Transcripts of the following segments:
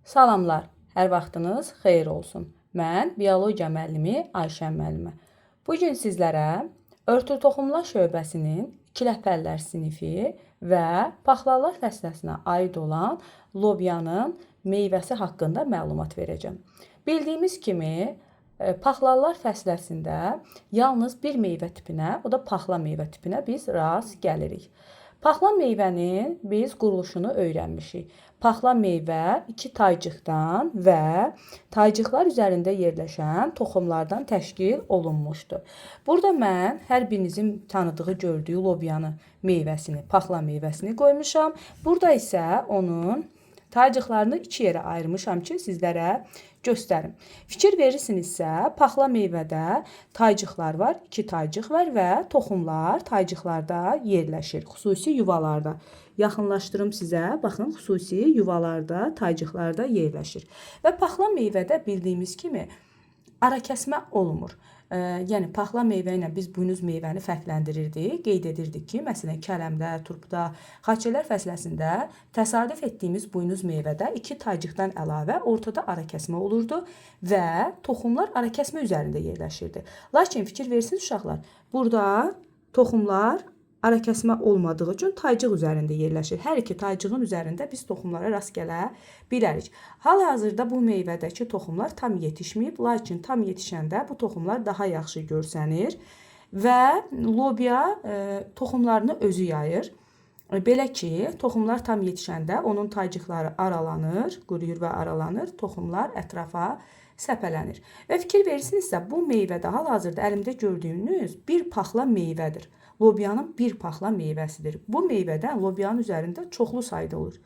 Salamlar, hər vaxtınız xeyir olsun. Mən biologiya müəllimi Ayşən müəllimə. Bu gün sizlərə örtü toxumlar şöbəsinin ikiləpəllər sinifi və paxlallar fəsləsinə aid olan lobyanın meyvəsi haqqında məlumat verəcəm. Bildiyimiz kimi, paxlallar fəsləsində yalnız bir meyvə tipinə, o da paxla meyvə tipinə biz rast gəlirik. Paxla meyvənin biz quruluşunu öyrənmişik. Paxla meyvə iki taycıqdan və taycıqlar üzərində yerləşən toxumlardan təşkil olunmuşdur. Burada mən hər birinizin tanıdığı, gördüyü lobyanı meyvəsini, paxla meyvəsini qoymuşam. Burada isə onun taycıqlarını iki yerə ayırmışam ki, sizlərə göstərim. Fikir verirsinizsə, paxla meyvədə taycıqlar var, iki taycıq var və toxumlar taycıqlarda yerləşir, xüsusi yuvalarda. Yaxınlaşdırım sizə, baxın, xüsusi yuvalarda, taycıqlarda yerləşir. Və paxla meyvədə bildiyimiz kimi arakəsmə olmur. Yəni, paxla meyvə ilə biz buynuz meyvəni fərqləndirirdik, qeyd edirdik ki, məsələn, kələmdə, turpda, xaçelər fəsələsində təsadüf etdiyimiz buynuz meyvədə iki taycıqdan əlavə ortada arakəsmə olurdu və toxumlar arakəsmə üzərində yerləşirdi. Lakin fikir versiniz uşaqlar, burada toxumlar arakəsmə olmadığı üçün taycıq üzərində yerləşir. Hər iki taycığın üzərində biz toxumlara rast gələ bilərik. Hal-hazırda bu meyvədəki toxumlar tam yetişməyib, lakin tam yetişəndə bu toxumlar daha yaxşı görsənir və lobya toxumlarını özü yayır. Belə ki, toxumlar tam yetişəndə onun taycıqları aralanır, quruyur və aralanır, toxumlar ətrafa səpələnir. Və fikir verirsinizsə, bu meyvədə hal-hazırda əlimdə gördüyünüz bir paxla meyvədir. Lobyanın bir paxla meyvəsidir. Bu meyvədən lobyanın üzərində çoxlu sayda olur.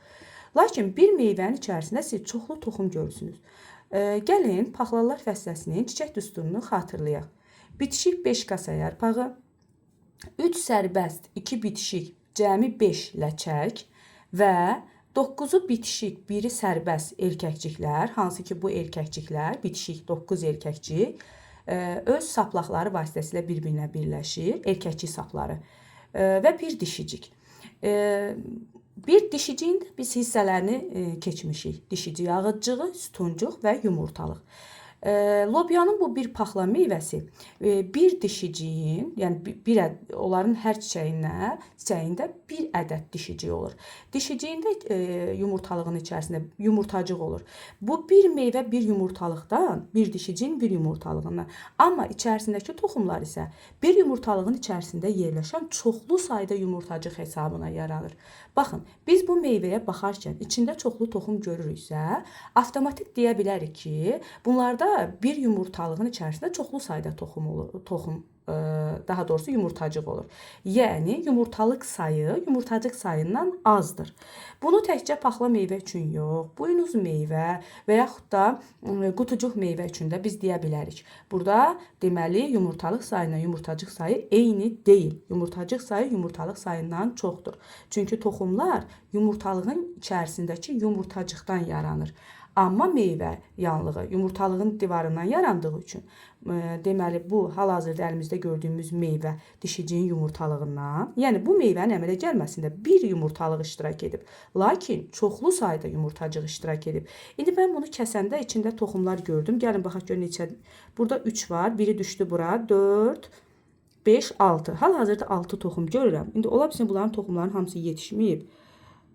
Lakin bir meyvənin içərisində siz çoxlu toxum görürsünüz. Gəlin, paxlallar fəsləsinin çiçək düsturunu xatırlayaq. Bitişik 5 kasa yarpağı, 3 sərbəst, 2 bitişik, cəmi 5 ləçək və 9-u bitişik, 1-i sərbəst erkəkciklər, hansı ki bu erkəkciklər, bitişik 9 erkəkcik, öz saplaqları vasitəsilə bir-birinə birləşir, erkəkcik sapları və bir dişicik. Bir dişiciyin də biz hissələrini keçmişik. Dişicik, ağızcığı, sütuncuq və yumurtalıq. Lobyanın bu bir paxla meyvəsi bir dişiciyin, yəni onların hər çiçəyində bir ədəd dişicik olur. Dişiciyində yumurtalığın içərisində yumurtacıq olur. Bu bir meyvə bir yumurtalıqdan, bir dişiciyin bir yumurtalığından. Amma içərisindəki toxumlar isə bir yumurtalığın içərisində yerləşən çoxlu sayda yumurtacıq hesabına yaranır. Baxın, biz bu meyvəyə baxarkən içində çoxlu toxum görürüksə, avtomatik deyə bilərik ki, bunlarda bir yumurtalığın içərisində çoxlu sayda toxum, daha doğrusu yumurtacıq olur. Yəni, yumurtalıq sayı yumurtacıq sayından azdır. Bunu təkcə paxla meyvə üçün yox, buynuz meyvə və yaxud da qutucuq meyvə üçün də biz deyə bilərik. Burada deməli yumurtalıq sayı ilə yumurtacıq sayı eyni deyil. Yumurtacıq sayı yumurtalıq sayından çoxdur. Çünki toxumlar yumurtalığın içərisindəki yumurtacıqdan yaranır. Amma meyvə yanlığı yumurtalığın divarından yarandığı üçün, deməli bu hal-hazırda əlimizdə gördüyümüz meyvə dişiciyin yumurtalığından, yəni bu meyvənin əmələ gəlməsində bir yumurtalıq iştirak edib, lakin çoxlu sayda yumurtacıq iştirak edib. İndi mən bunu kəsəndə içində toxumlar gördüm. Gəlin baxaq görün neçə. Burada 3 var, biri düşdü bura, 4, 5, 6. Hal-hazırda 6 toxum görürəm. İndi ola bilsin bunların toxumların hamısı yetişməyib.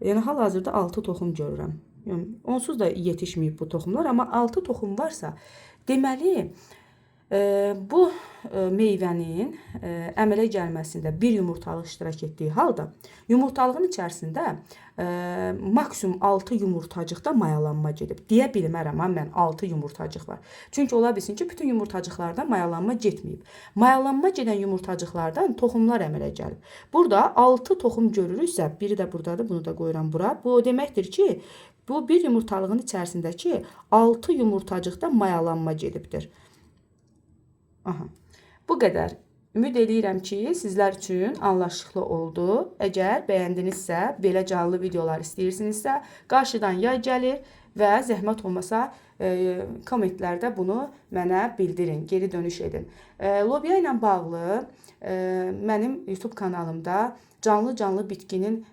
Yəni hal-hazırda 6 toxum görürəm. Yəni, onsuz da yetişməyib bu toxumlar, amma 6 toxum varsa, deməli, bu meyvənin əmələ gəlməsində bir yumurtalıq iştirak etdiyi halda, yumurtalığın içərisində maksimum 6 yumurtacıqda mayalanma gedib. Deyə bilmərəm, mən 6 yumurtacıq var. Çünki ola bilsin ki, bütün yumurtacıqlardan mayalanma getməyib. Mayalanma gedən yumurtacıqlardan toxumlar əmələ gəlib. Burada 6 toxum görürüksə, biri də buradadır, bunu da qoyuram bura. Bu deməkdir ki, bu bir yumurtalığın içərisindəki 6 yumurtacıqda mayalanma gedibdir. Aha. Bu qədər. Ümid edirəm ki, sizlər üçün anlaşılıqlı oldu. Əgər bəyəndinizsə, belə canlı videolar istəyirsinizsə, qarşıdan yay gəlir və zəhmət olmasa kommentlərdə bunu mənə bildirin, geri dönüş edin. Lobya ilə bağlı mənim YouTube kanalımda canlı bitkinin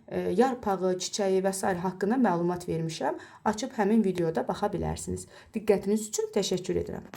yarpağı, çiçəyi və s. haqqında məlumat vermişəm. Açıb həmin videoda baxa bilərsiniz. Diqqətiniz üçün təşəkkür edirəm.